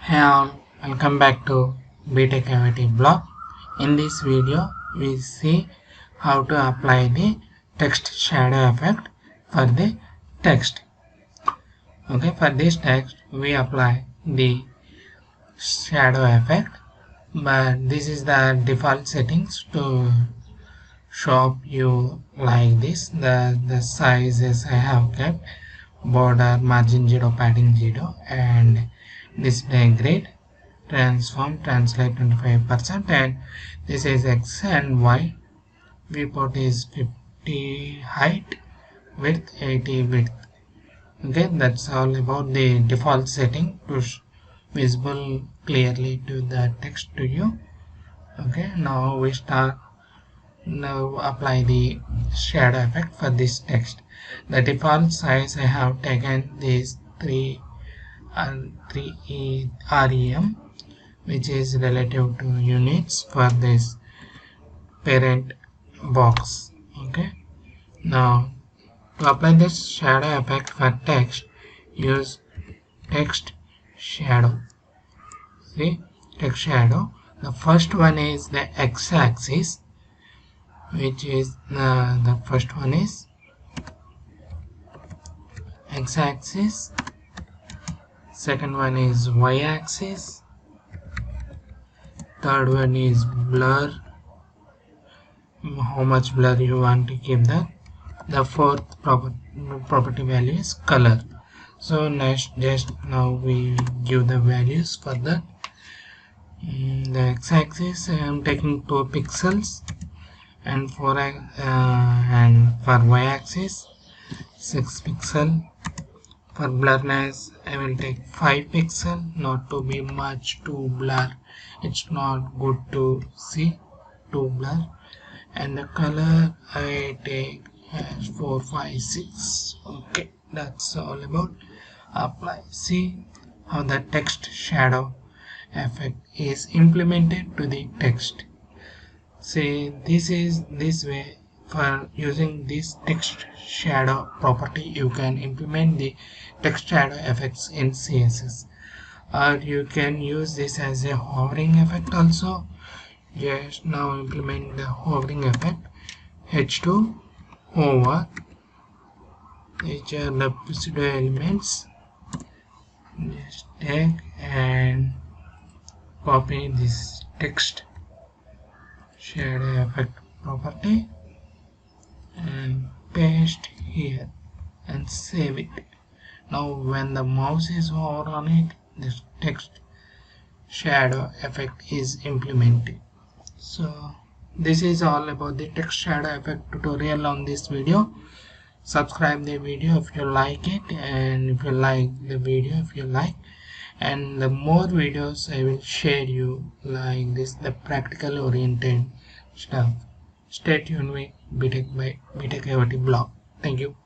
Hey all, welcome back to Btechiot blog. In this video, we see how to apply the text shadow effect for the text. Okay, for this text, we apply the shadow effect, but this is the default settings to show you like this. The sizes I have kept: border, margin 0, padding 0, and display grid. Transform translate 25%, and this is X and Y. Viewport is 50 height, width 80 width. Okay, that's all about the default setting to visible clearly to the text to you. Okay, now we start. Now apply the shadow effect for this text. The default size I have taken is 3 rem, which is relative to units for this parent box. Okay, now to apply this shadow effect for text, use text shadow. See, text shadow, the first one is the x-axis, which is the first one is x-axis, second one is y-axis, third one is blur, how much blur you want to keep that. The fourth property value is color. So next, just now we give the values for that. The x-axis I am taking 2 pixels, and for y-axis 6 pixel. For blurriness I will take 5 pixel, not to be much to blur. It's not good to see to blur. And the color I take as 4, 5, 6. Okay, that's all about apply. See how the text shadow effect is implemented to the text. See, this is this way. For using this text shadow property, you can implement the text shadow effects in CSS, or you can use this as a hovering effect also. Just now implement the hovering effect. H2 hover, which are the pseudo elements. Just take and copy this text shadow effect property and paste here and save it. Now when the mouse is over on it, this text shadow effect is implemented. So this is all about the text shadow effect tutorial on this video. Subscribe the video if you like it, and if you like the video, if you like, and the more videos I will share you like this, the practical oriented stuff. Stay tuned with Btechiot blog. Thank you.